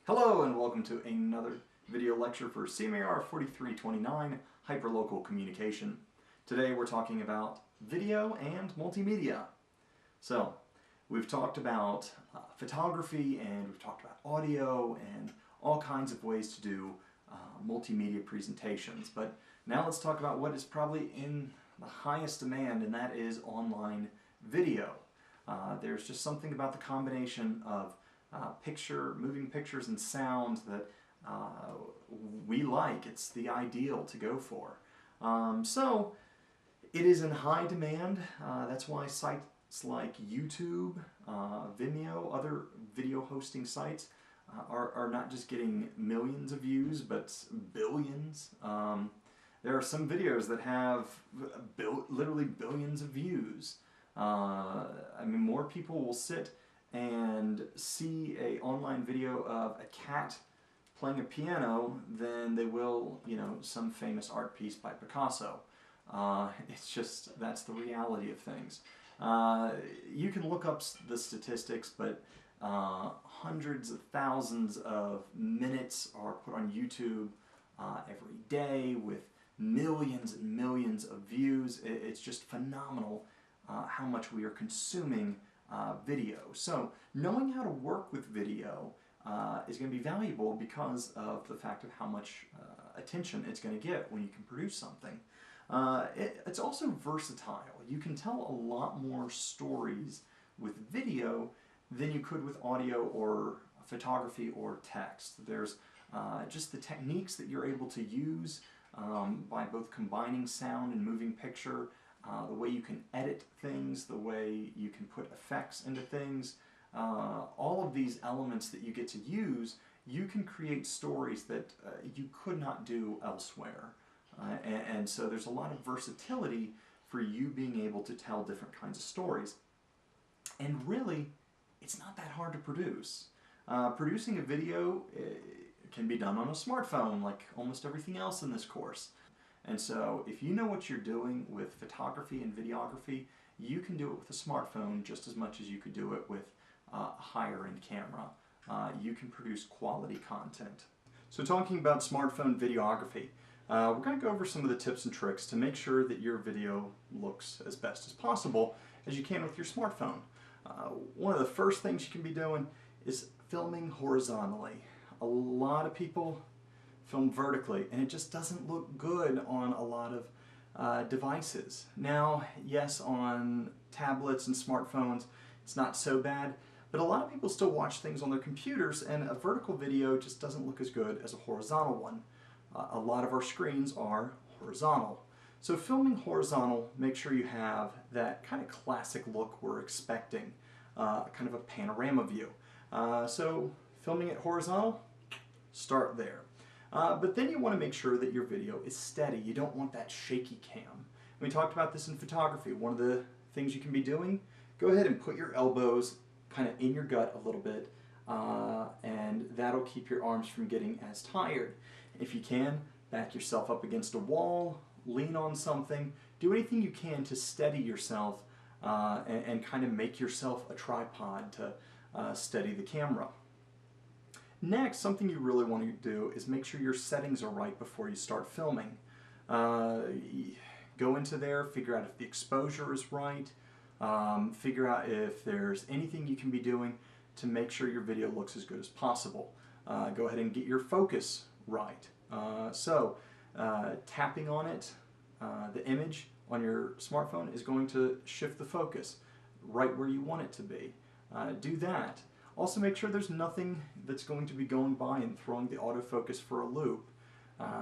Hello and welcome to another video lecture for CMAR 4329 Hyperlocal Communication. Today we're talking about video and multimedia. So we've talked about photography and we've talked about audio and all kinds of ways to do multimedia presentations. But now let's talk about what is probably in the highest demand, and that is online video. There's just something about the combination of moving pictures and sound that we like. It's the ideal to go for. So it is in high demand. That's why sites like YouTube, Vimeo, other video hosting sites are not just getting millions of views, but billions. There are some videos that have literally billions of views. I mean, more people will sit and see an online video of a cat playing a piano than they will, some famous art piece by Picasso. It's just, that's the reality of things. You can look up the statistics, but hundreds of thousands of minutes are put on YouTube every day with millions and millions of views. It's just phenomenal how much we are consuming video. So knowing how to work with video is going to be valuable because of the fact of how much attention it's going to get when you can produce something. It's also versatile. You can tell a lot more stories with video than you could with audio or photography or text. There's just the techniques that you're able to use by both combining sound and moving picture, the way you can edit things, the way you can put effects into things, all of these elements that you get to use, you can create stories that you could not do elsewhere. And so there's a lot of versatility for you being able to tell different kinds of stories. And really, it's not that hard to produce. Producing a video can be done on a smartphone, like almost everything else in this course. And so if you know what you're doing with photography and videography, you can do it with a smartphone just as much as you could do it with a higher-end camera. You can produce quality content. So talking about smartphone videography, we're going to go over some of the tips and tricks to make sure that your video looks as best as possible as you can with your smartphone. One of the first things you can be doing is filming horizontally. A lot of people film vertically, and it just doesn't look good on a lot of devices. Now, yes, on tablets and smartphones, it's not so bad, but a lot of people still watch things on their computers, and a vertical video just doesn't look as good as a horizontal one. A lot of our screens are horizontal. So filming horizontal, make sure you have that kind of classic look we're expecting, kind of a panorama view. So filming it horizontal, start there. But then you want to make sure that your video is steady. You don't want that shaky cam. We talked about this in photography. One of the things you can be doing, go ahead and put your elbows kind of in your gut a little bit, and that'll keep your arms from getting as tired. If you can, back yourself up against a wall, lean on something, do anything you can to steady yourself and kind of make yourself a tripod to steady the camera. Next, something you really want to do is make sure your settings are right before you start filming. Go into there, figure out if the exposure is right, figure out if there's anything you can be doing to make sure your video looks as good as possible. Go ahead and get your focus right. Tapping on it, the image on your smartphone is going to shift the focus right where you want it to be. Do that. Also make sure there's nothing that's going to be going by and throwing the autofocus for a loop.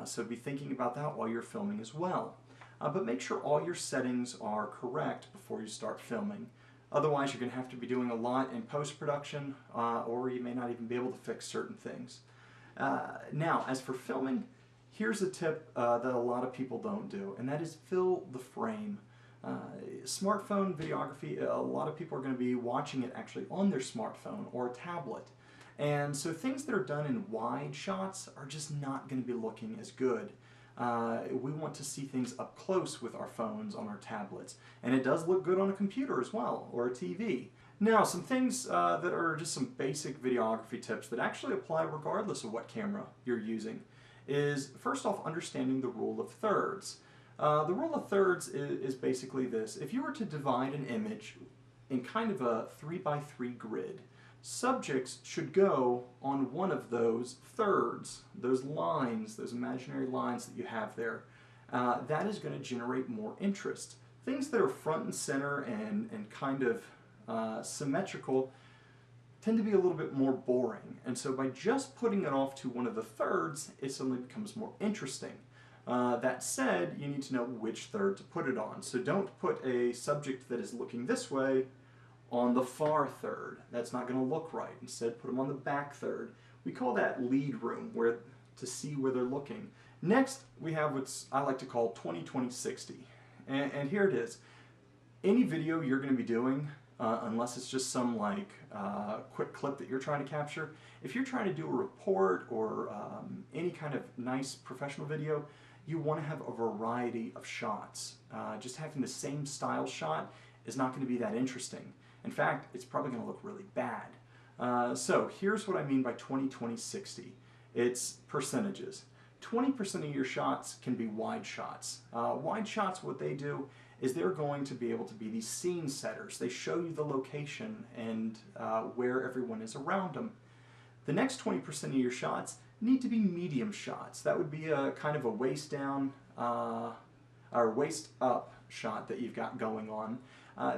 So be thinking about that while you're filming as well. But make sure all your settings are correct before you start filming. Otherwise you're going to have to be doing a lot in post-production, or you may not even be able to fix certain things. Now, as for filming, here's a tip that a lot of people don't do, and that is fill the frame. Smartphone videography, a lot of people are going to be watching it actually on their smartphone or a tablet. And so things that are done in wide shots are just not going to be looking as good. We want to see things up close with our phones on our tablets. And it does look good on a computer as well, or a TV. Now, some things that are just some basic videography tips that actually apply regardless of what camera you're using is, first off, understanding the rule of thirds. The rule of thirds is basically this. If you were to divide an image in kind of a 3x3 grid, subjects should go on one of those thirds, those lines, those imaginary lines that you have there. That is going to generate more interest. Things that are front and center and kind of symmetrical tend to be a little bit more boring. And so by just putting it off to one of the thirds, it suddenly becomes more interesting. That said, you need to know which third to put it on. So don't put a subject that is looking this way on the far third. That's not going to look right. Instead, put them on the back third. We call that lead room, where to see where they're looking. Next, we have what I like to call 20-20-60. And here it is. Any video you're going to be doing, unless it's just some like quick clip that you're trying to capture, if you're trying to do a report or any kind of nice professional video, you want to have a variety of shots. Just having the same style shot is not going to be that interesting. In fact, it's probably going to look really bad. So here's what I mean by 20-20-60. It's percentages. 20% of your shots can be wide shots. Wide shots, what they do is they're going to be able to be these scene setters. They show you the location and where everyone is around them. The next 20% of your shots need to be medium shots. That would be a kind of a waist down or waist up shot that you've got going on.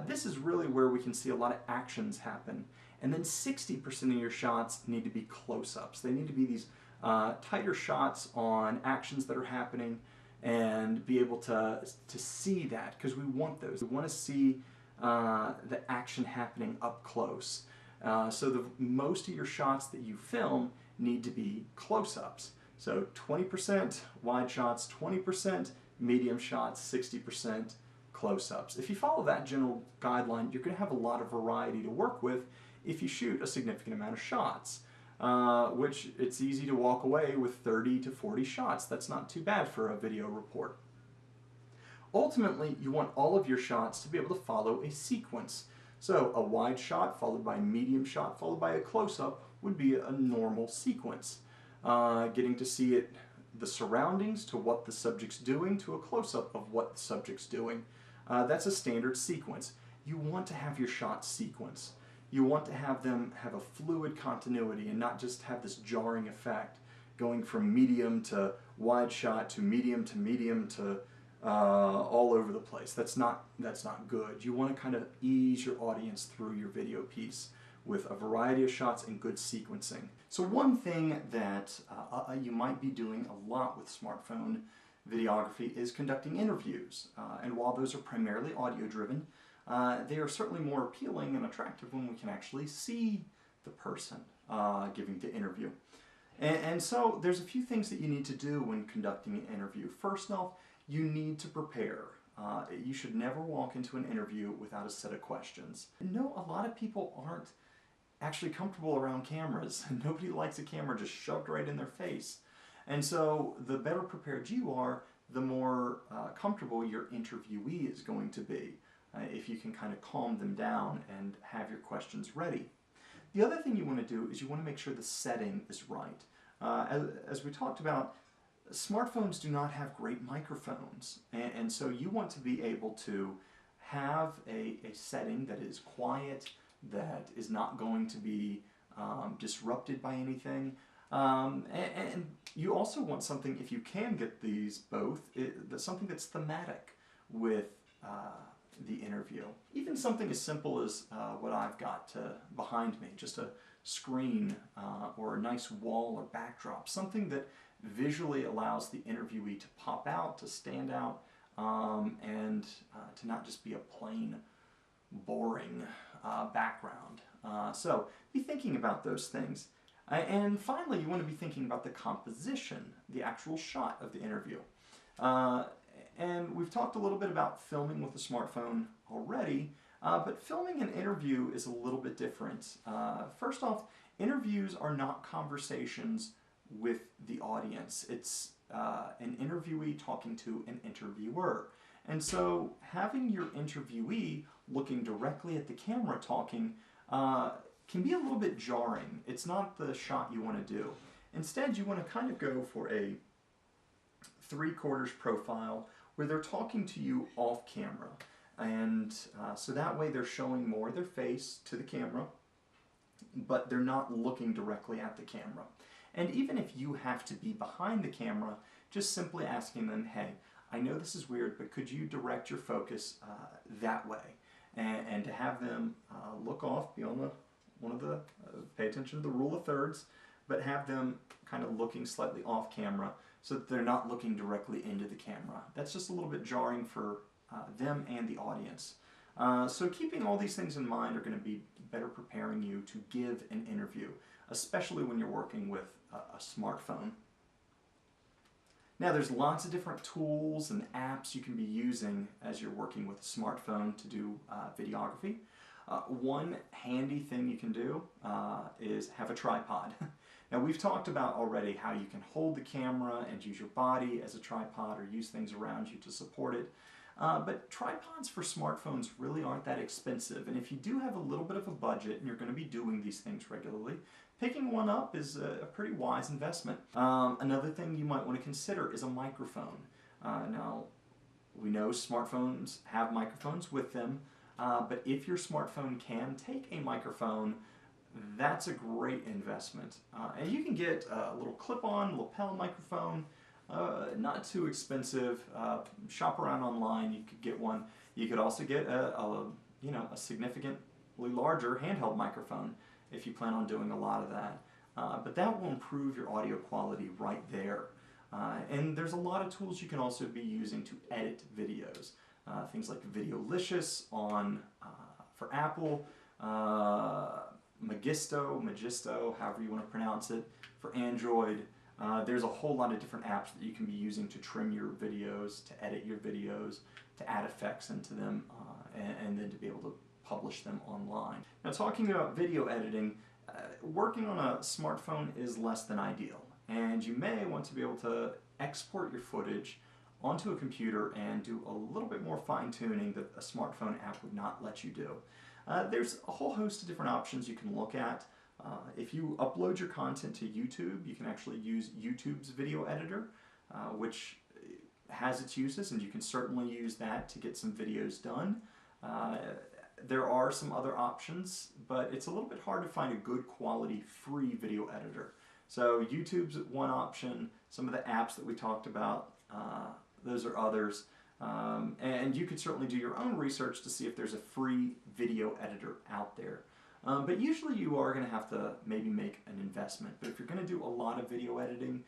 This is really where we can see a lot of actions happen. And then 60% of your shots need to be close-ups. They need to be these tighter shots on actions that are happening and be able to see that, because we want those. We want to see the action happening up close. So most of your shots that you film need to be close-ups. So 20% wide shots, 20% medium shots, 60% close-ups. If you follow that general guideline, you're going to have a lot of variety to work with if you shoot a significant amount of shots. Which it's easy to walk away with 30 to 40 shots. That's not too bad for a video report. Ultimately, you want all of your shots to be able to follow a sequence. So a wide shot followed by a medium shot followed by a close-up would be a normal sequence. Getting to see it, the surroundings, to what the subject's doing, to a close-up of what the subject's doing. That's a standard sequence. You want to have your shots sequence. You want to have them have a fluid continuity and not just have this jarring effect going from medium to wide shot to medium to all over the place. That's not good. You want to kind of ease your audience through your video piece with a variety of shots and good sequencing. So one thing that you might be doing a lot with smartphone videography is conducting interviews. And while those are primarily audio driven, they are certainly more appealing and attractive when we can actually see the person giving the interview. And so there's a few things that you need to do when conducting an interview. First off, you need to prepare. You should never walk into an interview without a set of questions. No, a lot of people aren't actually comfortable around cameras. Nobody likes a camera just shoved right in their face. And so the better prepared you are, the more comfortable your interviewee is going to be. If you can kind of calm them down and have your questions ready. The other thing you want to do is you want to make sure the setting is right. As we talked about, smartphones do not have great microphones, and so you want to be able to have a setting that is quiet, that is not going to be disrupted by anything. And you also want something, if you can get these both, something that's thematic with the interview. Even something as simple as what I've got behind me, just a screen or a nice wall or backdrop, something that visually allows the interviewee to pop out, to stand out, and to not just be a plain, boring background. So be thinking about those things. And finally, you want to be thinking about the composition, the actual shot of the interview. And we've talked a little bit about filming with a smartphone already, but filming an interview is a little bit different. First off, interviews are not conversations with the audience. It's an interviewee talking to an interviewer. And so having your interviewee looking directly at the camera talking can be a little bit jarring. It's not the shot you want to do. Instead, you want to kind of go for a 3/4 profile where they're talking to you off camera. And so that way they're showing more of their face to the camera, but they're not looking directly at the camera. And even if you have to be behind the camera, just simply asking them, hey, I know this is weird, but could you direct your focus that way? And to have them look off, be on pay attention to the rule of thirds, but have them kind of looking slightly off camera so that they're not looking directly into the camera. That's just a little bit jarring for them and the audience. So keeping all these things in mind are going to be better preparing you to give an interview, especially when you're working with a smartphone. Now there's lots of different tools and apps you can be using as you're working with a smartphone to do videography. One handy thing you can do is have a tripod. Now we've talked about already how you can hold the camera and use your body as a tripod or use things around you to support it. But tripods for smartphones really aren't that expensive, and if you do have a little bit of a budget and you're going to be doing these things regularly, picking one up is a pretty wise investment. Another thing you might want to consider is a microphone. Now, we know smartphones have microphones with them, but if your smartphone can take a microphone, that's a great investment. And you can get a little clip-on lapel microphone, not too expensive. Shop around online, you could get one. You could also get a significantly larger handheld microphone if you plan on doing a lot of that. But that will improve your audio quality right there. And there's a lot of tools you can also be using to edit videos. Things like Videolicious for Apple, Magisto, however you want to pronounce it, for Android. There's a whole lot of different apps that you can be using to trim your videos, to edit your videos, to add effects into them, and then to be able to publish them online. Now, talking about video editing, working on a smartphone is less than ideal, and you may want to be able to export your footage onto a computer and do a little bit more fine-tuning that a smartphone app would not let you do. There's a whole host of different options you can look at. If you upload your content to YouTube, you can actually use YouTube's video editor, which has its uses, and you can certainly use that to get some videos done. There are some other options, but it's a little bit hard to find a good quality free video editor. So YouTube's one option. Some of the apps that we talked about, those are others. And you could certainly do your own research to see if there's a free video editor out there. But usually you are going to have to maybe make an investment. But if you're going to do a lot of video editing,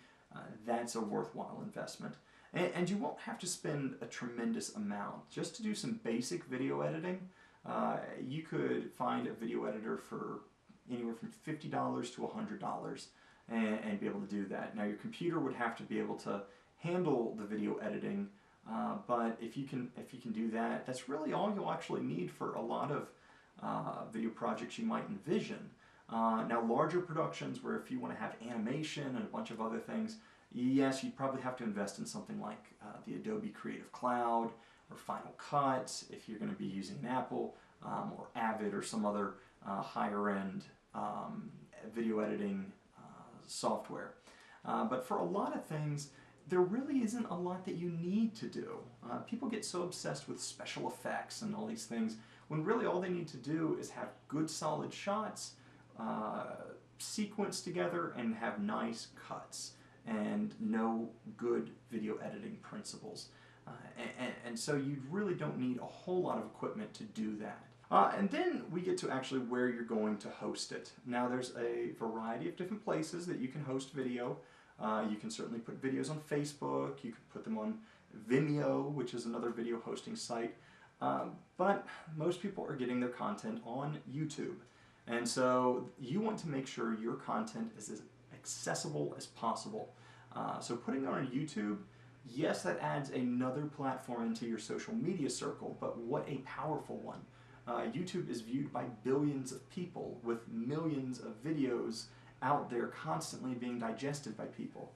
that's a worthwhile investment. And you won't have to spend a tremendous amount. Just to do some basic video editing, you could find a video editor for anywhere from $50 to $100 and be able to do that. Now your computer would have to be able to handle the video editing, but if you can do that, that's really all you'll actually need for a lot of video projects you might envision. Now larger productions where if you want to have animation and a bunch of other things, yes, you'd probably have to invest in something like the Adobe Creative Cloud or Final Cut if you're going to be using an Apple, or Avid or some other higher end video editing software. But for a lot of things, there really isn't a lot that you need to do. People get so obsessed with special effects and all these things when really all they need to do is have good solid shots, sequenced together, and have nice cuts and know good video editing principles. And so you really don't need a whole lot of equipment to do that. And then we get to actually where you're going to host it. Now there's a variety of different places that you can host video. You can certainly put videos on Facebook, you can put them on Vimeo, which is another video hosting site, but most people are getting their content on YouTube. And so you want to make sure your content is as accessible as possible. So putting it on YouTube, yes, that adds another platform into your social media circle, but what a powerful one. YouTube is viewed by billions of people with millions of videos out there constantly being digested by people.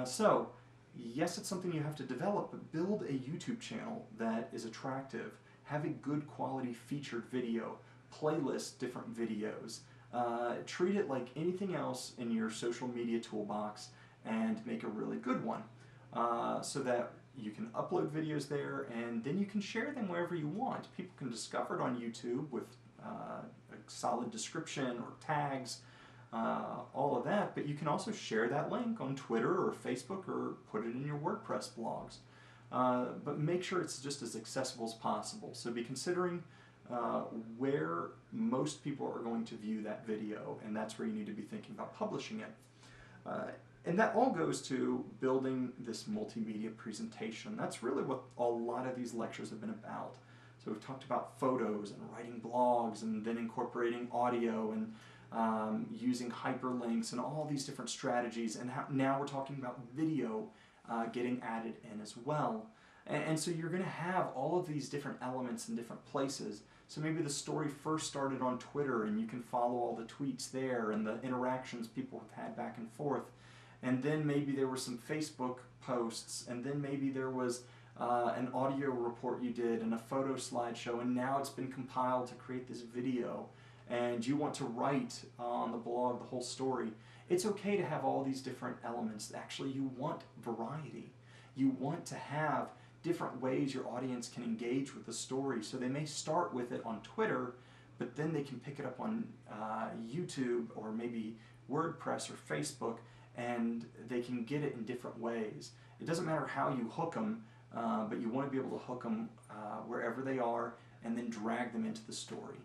So, yes, it's something you have to develop, but build a YouTube channel that is attractive, have a good quality featured video, playlist different videos. Treat it like anything else in your social media toolbox and make a really good one, so that you can upload videos there and then you can share them wherever you want. People can discover it on YouTube with a solid description or tags, all of that, but you can also share that link on Twitter or Facebook or put it in your WordPress blogs. But make sure it's just as accessible as possible. So be considering where most people are going to view that video, and that's where you need to be thinking about publishing it. And that all goes to building this multimedia presentation. That's really what a lot of these lectures have been about. So we've talked about photos and writing blogs and then incorporating audio and using hyperlinks and all these different strategies, and now we're talking about video getting added in as well. And so you're going to have all of these different elements in different places. So maybe the story first started on Twitter and you can follow all the tweets there and the interactions people have had back and forth. And then maybe there were some Facebook posts, and then maybe there was an audio report you did and a photo slideshow, and now it's been compiled to create this video, and you want to write on the blog the whole story. It's okay to have all these different elements. Actually, you want variety. You want to have different ways your audience can engage with the story. So they may start with it on Twitter, but then they can pick it up on YouTube or maybe WordPress or Facebook, and they can get it in different ways. It doesn't matter how you hook them, but you want to be able to hook them wherever they are and then drag them into the story.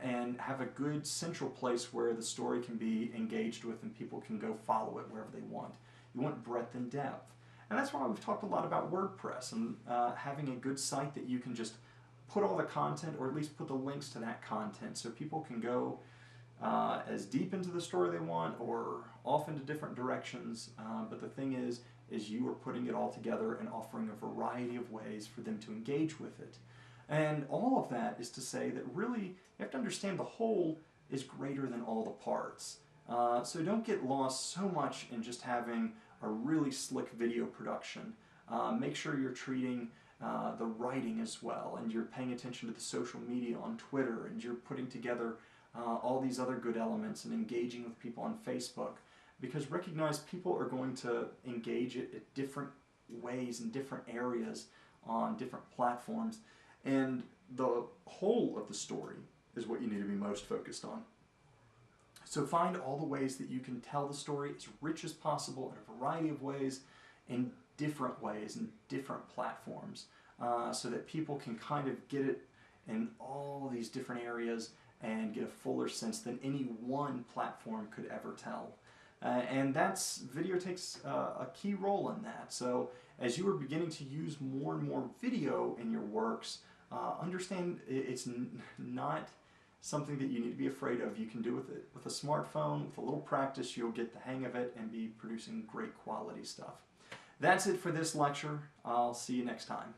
And have a good central place where the story can be engaged with and people can go follow it wherever they want. You want breadth and depth. And that's why we've talked a lot about WordPress and having a good site that you can just put all the content, or at least put the links to that content, so people can go as deep into the story they want or off into different directions. But the thing is you are putting it all together and offering a variety of ways for them to engage with it. And all of that is to say that really you have to understand the whole is greater than all the parts. So don't get lost so much in just having a really slick video production. Make sure you're treating the writing as well, and you're paying attention to the social media on Twitter, and you're putting together all these other good elements and engaging with people on Facebook. Because recognize people are going to engage it at different ways in different areas on different platforms. And the whole of the story is what you need to be most focused on. So find all the ways that you can tell the story as rich as possible in a variety of ways, in different ways, in different platforms, so that people can kind of get it in all these different areas and get a fuller sense than any one platform could ever tell. And video takes a key role in that. So as you are beginning to use more and more video in your works, understand it's not something that you need to be afraid of. You can do with it with a smartphone. With a little practice, you'll get the hang of it and be producing great quality stuff. That's it for this lecture. I'll see you next time.